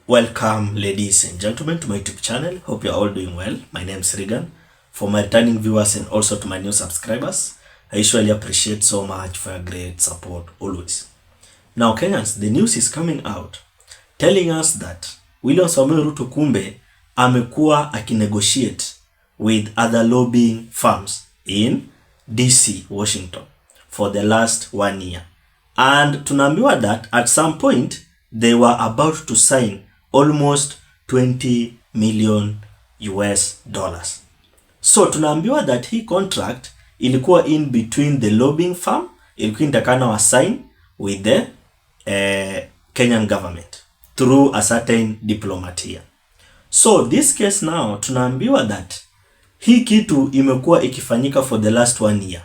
Welcome, ladies and gentlemen, to my YouTube channel. Hope you're all doing well. My name is Regan. For my returning viewers and also to my new subscribers, I usually appreciate so much for your great support always. Now, Kenyans, the news is coming out telling us that William Samoei Ruto kumbe amekuwa akinegotiate with other lobbying firms in DC, Washington for the last 1 year. And tunaambiwa that at some point they were about to sign almost 20 million US dollars. So tunaambiwa that hii contract ilikuwa in between the lobbying firm, ilikuwa inatakana wa sign with the Kenyan government through a certain diplomat here. So this case now tunaambiwa that hii kitu imekuwa ikifanyika for the last 1 year.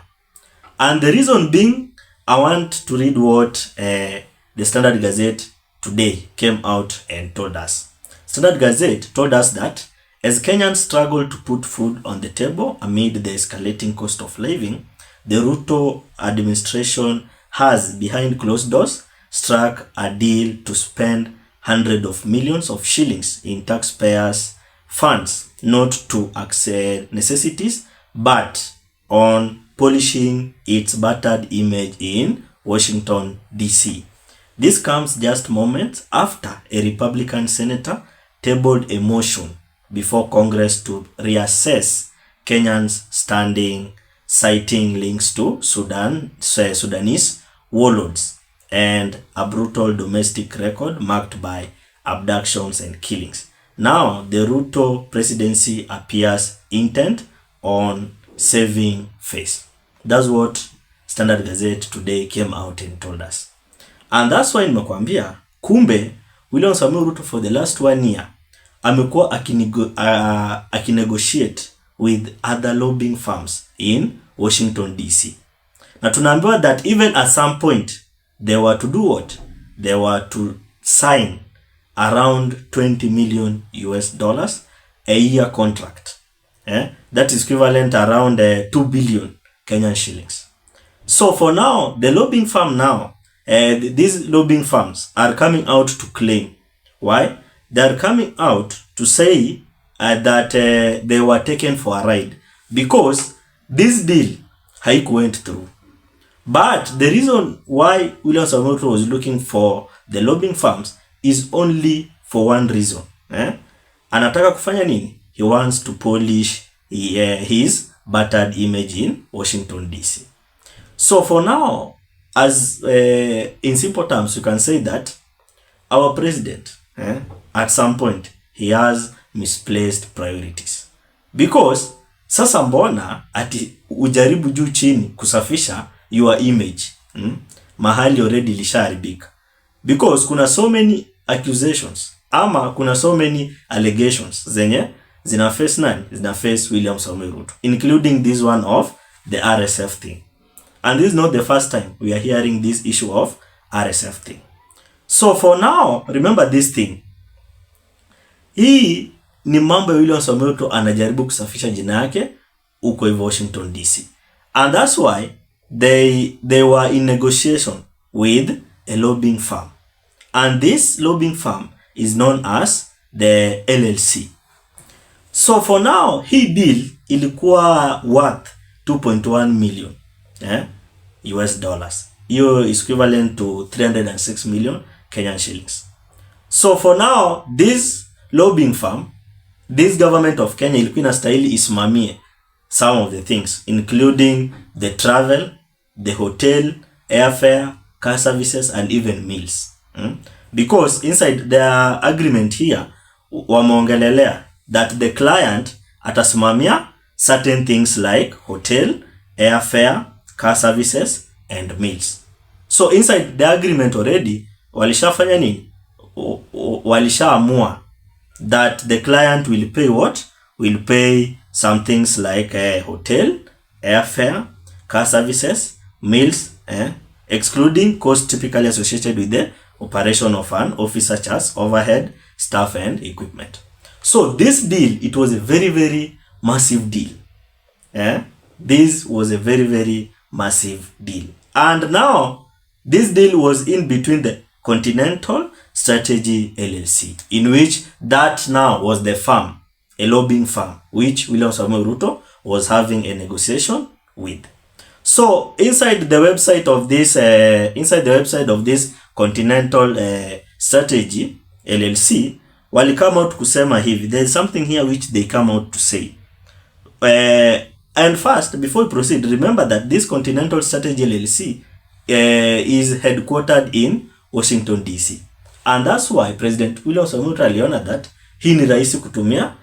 And the reason being, I want to read what the Standard Gazette today came out and told us. Standard Gazette told us that as Kenyans struggle to put food on the table amid the escalating cost of living, the Ruto administration has, behind closed doors, struck a deal to spend hundreds of millions of shillings in taxpayers' funds, not to access necessities, but on polishing its battered image in Washington, D.C. This comes just moments after a Republican senator tabled a motion before Congress to reassess Kenya's standing, citing links to Sudanese warlords and a brutal domestic record marked by abductions and killings. Now, the Ruto presidency appears intent on saving face. That's what Standard Gazette today came out and told us. And that's why nimekwambia kumbe William Samoei Ruto for the last 1 year amekuwa akinegotiate with other lobbying firms in Washington DC. Na tunaambiwa that even at some point they were to do what? They were to sign around 20 million US dollars a year contract. That is equivalent around 2 billion Kenyan shillings. So for now, the lobbying firm now, these lobbying firms are coming out to claim. Why? They are coming out to say that they were taken for a ride because this deal went through. But the reason why William Samoei Ruto was looking for the lobbying firms is only for one reason. Anataka kufanya nini? He wants to polish his battered image in Washington DC. So for now, as in simple terms, you can say that our president, at some point, he has misplaced priorities. Because sasa mbona ati ujaribu juu chini kusafisha your image, mahali already lisharibika. Because kuna so many accusations, ama kuna so many allegations zenye zina face nani? Zina face William Samoei Ruto, including this one of the RSF thing. And this is not the first time we are hearing this issue of RSF thing. So for now, remember this thing. Hii ni mambo ya William Samoei Ruto anajaribu kusafisha jina yake uko hivi Washington DC. And that's why they were in negotiation with a lobbying firm. And this lobbying firm is known as the LLC. So for now, hii deal ilikuwa worth 2.1 million. US dollars. Hiyo is equivalent to 306 million Kenyan shillings. So for now, this lobbying firm, this government of Kenya ilikuwa inastahili isimamie some of the things, including the travel, the hotel, airfare, car services, and even meals. Because inside their agreement here, wameongelelea that the client atasimamia certain things like hotel, airfare, car services, and meals. So inside the agreement already, walishafanya nini? Walishaamua that the client will pay what? Will pay some things like hotel, airfare, car services, meals, excluding costs typically associated with the operation of an office such as overhead, staff, and equipment. So this deal, it was a very, very massive deal. This was a very, very massive deal. And now, this deal was in between the Continental Strategy LLC, in which that now was the firm, a lobbying firm, which William Samoei Ruto was having a negotiation with. So inside the website of this Continental Strategy LLC, wali come out kusema hivi. There is something here which they come out to say. And first, before we proceed, remember that this Continental Strategy LLC is headquartered in Washington DC, and that's why President William Samoei Ruto aliona that hii ni rahisi kutumia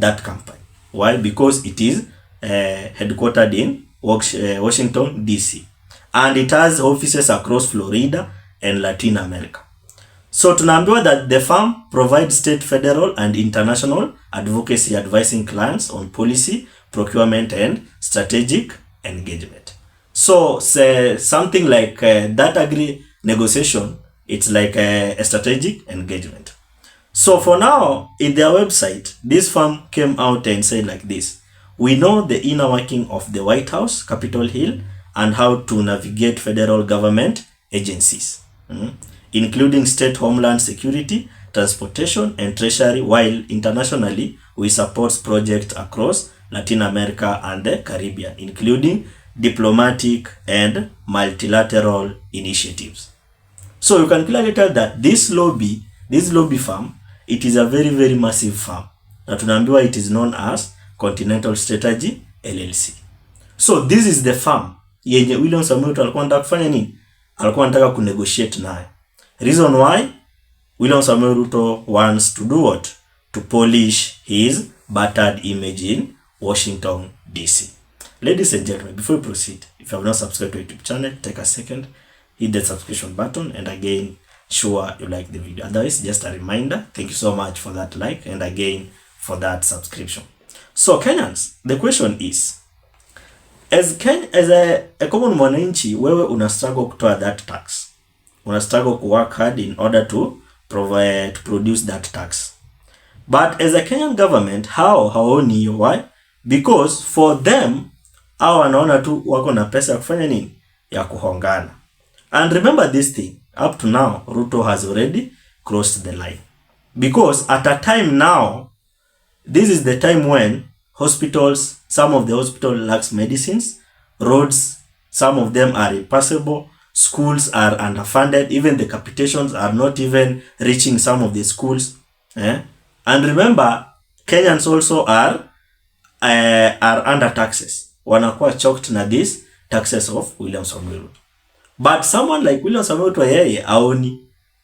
that company. Why? Because it is headquartered in Washington DC, and it has offices across Florida and Latin America. So tunaambiwa that the firm provides state, federal and international advocacy, advising clients on policy, procurement and strategic engagement. So say something like that negotiation, it's like a strategic engagement. So for now, in their website, this firm came out and said like this: we know the inner working of the White House, Capitol Hill, and how to navigate federal government agencies, including state homeland security, transportation, and treasury, while internationally we support projects across Latin America and the Caribbean, including diplomatic and multilateral initiatives. So you can clearly tell that this lobby firm, it is a very, very massive firm. Na tunaambiwa it is known as Continental Strategy LLC. So this is the firm yenye William Samoei Ruto alikuwa anataka kufanya nini? Alikuwa anataka kunegotiate naye. Reason why William Samoei Ruto wants to do what? To polish his battered image in Washington DC. Ladies and gentlemen, before we proceed, if you have not subscribed to our YouTube channel, take a second, hit the subscription button, and again, sure you like the video. Otherwise, just a reminder, thank you so much for that like, and again for that subscription. So Kenyans, the question is, as a common mwananchi, wewe una struggle kutoa that tax. Una struggle to work hard in order to produce that tax. But as a Kenyan government, haoni hiyo? Why? Because for them, hao wanaona tu wako na pesa ya kufanya nini? Ya kuhongana. And remember this thing, up to now, Ruto has already crossed the line. Because at a time now, this is the time when hospitals, some of the hospitals lacks medicines, roads, some of them are impassable, schools are underfunded, even the capitations are not even reaching some of the schools. And remember, Kenyans also are under taxes. Wanakuwa choked na these taxes of William Samoei Ruto. But someone like William Samoei Ruto, yeye aoni.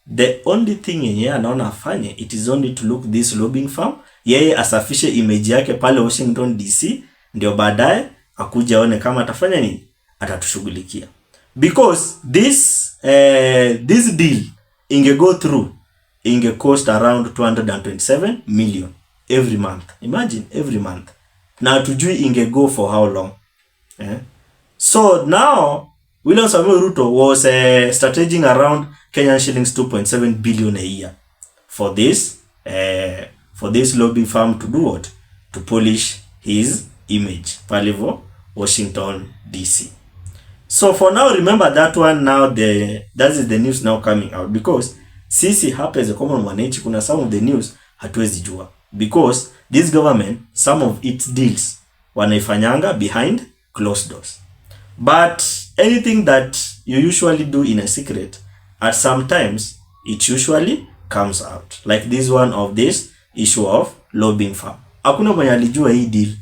The only thing yeye anaona afanye, it is only to look this lobbying firm, yeye asafishe image yake pale Washington DC, ndio baadaye akuja aone kama atafanya nini, atatushughulikia. Because this deal inge go through, inge cost around 227 million every month. Imagine, every month. Na hatujui inge go for how long. So now William Samoei Ruto was strategizing around Kenyan shillings 2.7 billion a year for this lobbying firm to do what? To polish his image palivo Washington DC. So for now, remember that one. Now that is the news now coming out, because sisi hapa as a common mwananchi, kuna some of the news hatuwezi jua, because this government, some of its deals wanaifanyanga behind closed doors. But anything that you usually do in a secret, at sometimes it usually comes out, like this one of this issue of lobbying firm. Hakuna mwenye alijua hii deal.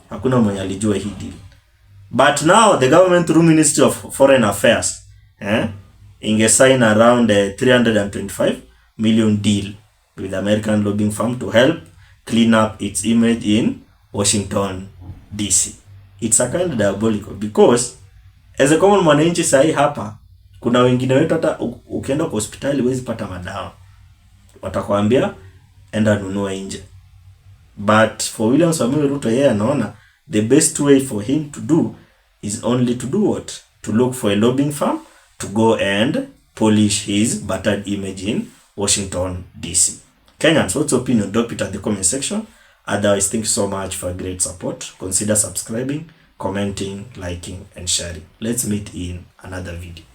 Hakuna mwenye alijua hii deal. But now the government through Ministry of Foreign Affairs inge sign around a 325 million deal with the American lobbying firm to help clean up its image in Washington DC. It's a kind of diabolical, because as a common mwananchi sahi hapa, kuna wengine wetu hata ukienda kwa hospitali huwezi pata madawa. Watakwambia enda nunua nje. But for William Samoei Ruto, yeye anaona the best way for him to do is only to do what? To look for a lobbying firm to go and polish his battered image in Washington DC. Kenyans, what's your opinion? Drop it at the comment section. Otherwise, thank you so much for great support. Consider subscribing, commenting, liking, and sharing. Let's meet in another video.